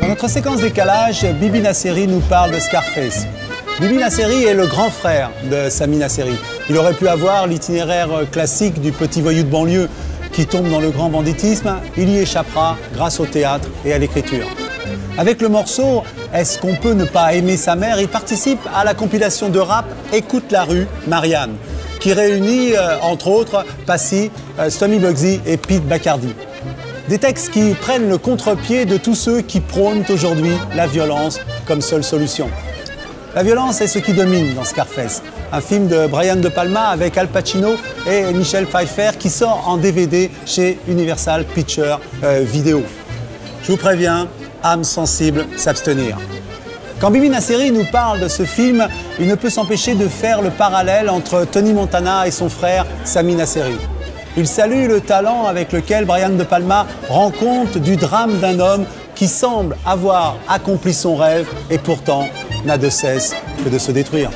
Dans notre séquence décalage, Bibi Nasseri nous parle de Scarface. Bibi Nasseri est le grand frère de Sami Nasseri. Il aurait pu avoir l'itinéraire classique du petit voyou de banlieue qui tombe dans le grand banditisme. Il y échappera grâce au théâtre et à l'écriture. Avec le morceau « Est-ce qu'on peut ne pas aimer sa mère ?», il participe à la compilation de rap « Écoute la rue, Marianne », qui réunit, entre autres, Passy, Stomy Bugsy et Pete Bacardi. Des textes qui prennent le contre-pied de tous ceux qui prônent aujourd'hui la violence comme seule solution. La violence est ce qui domine dans Scarface, un film de Brian De Palma avec Al Pacino et Michelle Pfeiffer qui sort en DVD chez Universal Pictures Video. Je vous préviens, âme sensible, s'abstenir. Quand Bibi Nasseri nous parle de ce film, il ne peut s'empêcher de faire le parallèle entre Tony Montana et son frère Sami Nasseri. Il salue le talent avec lequel Brian De Palma rend compte du drame d'un homme qui semble avoir accompli son rêve et pourtant n'a de cesse que de se détruire.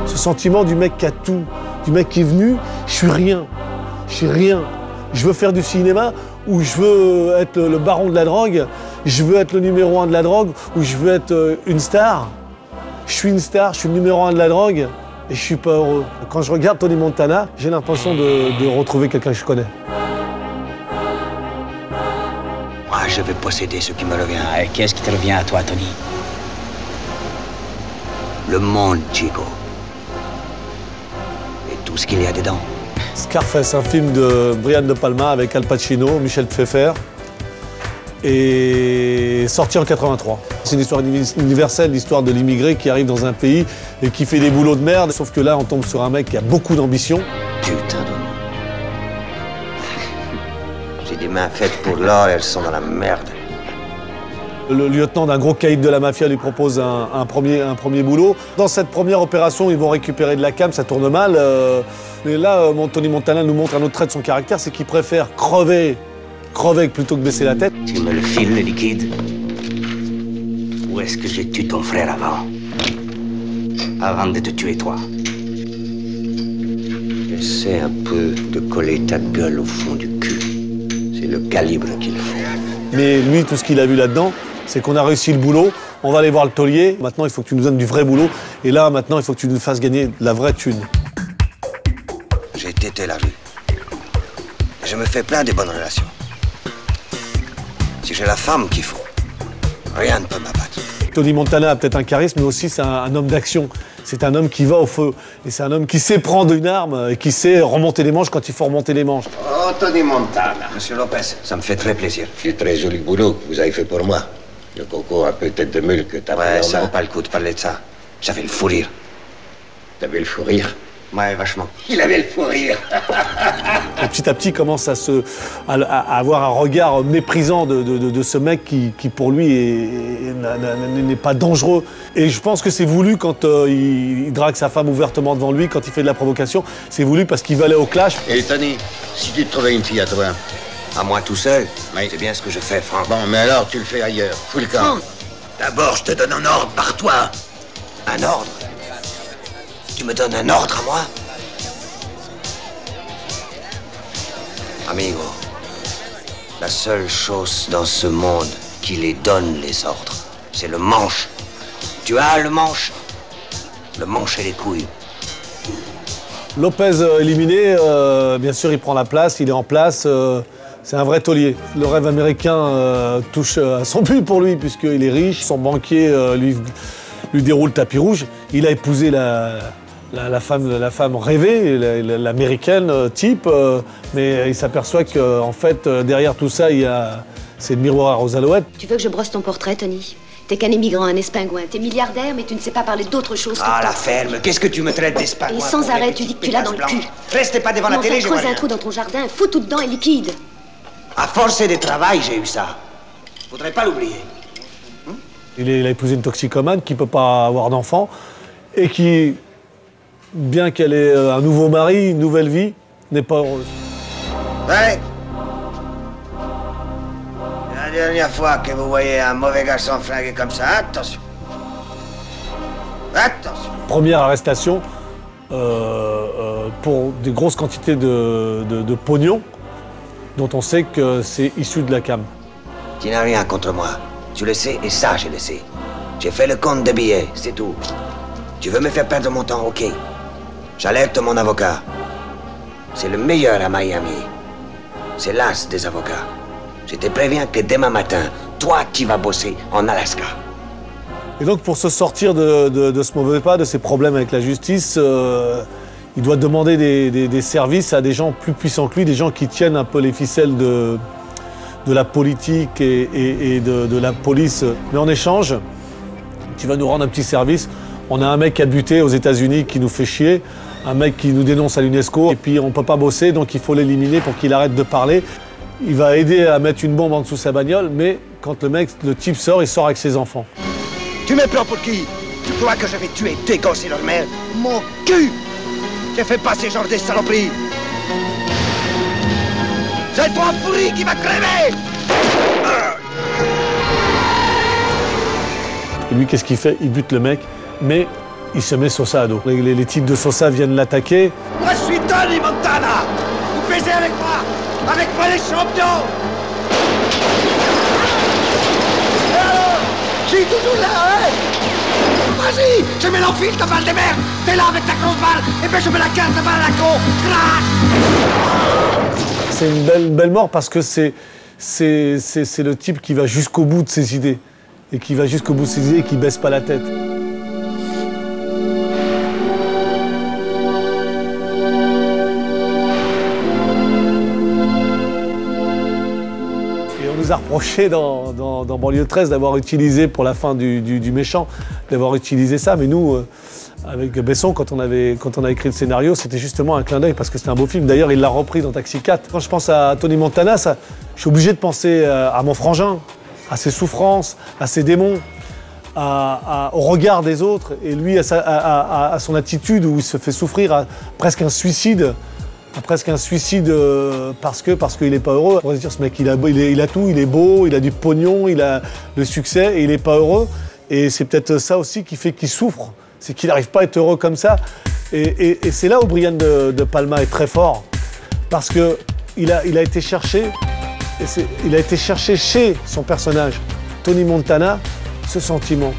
Ce sentiment du mec qui a tout, du mec qui est venu, je suis rien, je veux faire du cinéma ou je veux être le baron de la drogue, je veux être le numéro 1 de la drogue ou je veux être une star. Je suis une star, je suis le numéro 1 de la drogue et je suis pas heureux. Quand je regarde Tony Montana, j'ai l'impression de retrouver quelqu'un que je connais. Moi, je veux posséder ce qui me revient. Et qu'est-ce qui te revient à toi, Tony? Le monde, Chico. Et tout ce qu'il y a dedans. Scarface, un film de Brian De Palma avec Al Pacino, Michelle Pfeiffer, et sorti en 83. C'est une histoire universelle, l'histoire de l'immigré qui arrive dans un pays et qui fait des boulots de merde. Sauf que là, on tombe sur un mec qui a beaucoup d'ambition. Putain de... J'ai des mains faites pour l'or, elles sont dans la merde. Le lieutenant d'un gros caïd de la mafia lui propose un premier boulot. Dans cette première opération, ils vont récupérer de la cam, ça tourne mal. Mais là, Tony Montana nous montre un autre trait de son caractère, c'est qu'il préfère crever plutôt que baisser la tête. Tu me le files, le liquide? Où est-ce que j'ai tué ton frère avant de te tuer toi? Essaie un peu de coller ta gueule au fond du cul. C'est le calibre qu'il faut. Mais lui, tout ce qu'il a vu là-dedans, c'est qu'on a réussi le boulot, on va aller voir le taulier. Maintenant, il faut que tu nous donnes du vrai boulot. Et là, maintenant, il faut que tu nous fasses gagner la vraie thune. J'ai tété la rue. Je me fais plein de bonnes relations. Si j'ai la femme qu'il faut, rien ne peut m'abattre. Tony Montana a peut-être un charisme, mais aussi c'est un homme d'action. C'est un homme qui va au feu. Et c'est un homme qui sait prendre une arme et qui sait remonter les manches quand il faut remonter les manches. Oh, Tony Montana. Monsieur Lopez, ça me fait très plaisir. C'est très joli boulot que vous avez fait pour moi. Le coco a peut-être de mule que t'as pris en main. Ça vaut pas le coup de parler de ça. J'avais le fou rire. T'avais le fou rire? Ouais, vachement. Il avait le fou rire. Et petit à petit, il commence à avoir un regard méprisant de ce mec qui pour lui, n'est pas dangereux. Et je pense que c'est voulu quand il drague sa femme ouvertement devant lui, quand il fait de la provocation. C'est voulu parce qu'il veut aller au clash. Et Tony, si tu te trouvais une fille à toi? À moi tout seul? Oui. C'est bien ce que je fais, Franck. Bon, mais alors tu le fais ailleurs. Fous le camp. Franck, d'abord, je te donne un ordre par toi. Un ordre? Tu me donnes un ordre à moi? Amigo, la seule chose dans ce monde qui les donne les ordres, c'est le manche. Tu as le manche? Le manche et les couilles. Lopez éliminé, bien sûr, il prend la place, il est en place. C'est un vrai taulier. Le rêve américain touche à son but pour lui, puisqu'il est riche. Son banquier lui déroule tapis rouge. Il a épousé la femme rêvée, l'américaine type, mais il s'aperçoit qu'en fait, derrière tout ça, c'est le miroir aux alouettes. Tu veux que je brosse ton portrait, Tony? T'es qu'un émigrant, un espingouin. T'es milliardaire, mais tu ne sais pas parler d'autre chose que Ah, la ferme, qu'est-ce que tu me traites d'espingouin? Et sans arrêt, tu dis que tu l'as dans le cul. Restez pas devant la télé, je vois creuse un rien. trou dans ton jardin, fous tout dedans et liquide. À force de travail, j'ai eu ça. Faudrait pas l'oublier. Il a épousé une toxicomane qui ne peut pas avoir d'enfant et qui, bien qu'elle ait un nouveau mari, une nouvelle vie, n'est pas heureuse. Ouais. La première fois que vous voyez un mauvais garçon flingué comme ça, attention. Attention. Première arrestation pour des grosses quantités de pognon dont on sait que c'est issu de la cam. Tu n'as rien contre moi. Tu le sais et ça, je le sais. J'ai fait le compte des billets, c'est tout. Tu veux me faire perdre mon temps, ok. J'alerte mon avocat. C'est le meilleur à Miami. C'est l'as des avocats. Je te préviens que demain matin, toi, tu vas bosser en Alaska. Et donc pour se sortir de ce mauvais pas, de ses problèmes avec la justice, il doit demander des services à des gens plus puissants que lui, des gens qui tiennent un peu les ficelles de la politique et de la police. Mais en échange, tu vas nous rendre un petit service. On a un mec qui a buté aux États-Unis qui nous fait chier, un mec qui nous dénonce à l'UNESCO, et puis on ne peut pas bosser, donc il faut l'éliminer pour qu'il arrête de parler. Il va aider à mettre une bombe en dessous de sa bagnole, mais quand le type sort, il sort avec ses enfants. Tu me prends pour qui? Tu crois que je vais tuer tes gosses et leur mère? Mon cul! Je fais pas ce genre de saloperies! C'est toi pourri qui va crever! Et lui, qu'est-ce qu'il fait? Il bute le mec, mais il se met Sosa à dos. Les types de Sosa viennent l'attaquer. Moi, je suis Tony Montana! Vous baisez avec moi! Avec moi, les champions! Et alors? Je suis toujours là, hein? Vas-y! Je me l'enfile, ta balle de merde! T'es là avec ta grosse balle, et puis je me la carte ta balle à la con! Crash! C'est une belle mort parce que c'est le type qui va jusqu'au bout de ses idées. Et qui va jusqu'au bout de ses idées et qui baisse pas la tête. Et on nous a reproché dans Banlieue 13 d'avoir utilisé, pour la fin du méchant, d'avoir utilisé ça. Mais nous, avec Besson, quand on a écrit le scénario, c'était justement un clin d'œil parce que c'était un beau film. D'ailleurs, il l'a repris dans Taxi 4. Quand je pense à Tony Montana, je suis obligé de penser à mon frangin, à ses souffrances, à ses démons, au regard des autres, et lui à son attitude où il se fait souffrir, à presque un suicide, parce qu'il n'est pas heureux. On pourrait se dire, ce mec, il a tout, il est beau, il a du pognon, il a le succès, et il n'est pas heureux. Et c'est peut-être ça aussi qui fait qu'il souffre, c'est qu'il n'arrive pas à être heureux comme ça. Et c'est là où Brian de Palma est très fort, parce qu'il a été chercher. Il a été chercher chez son personnage, Tony Montana, ce sentiment.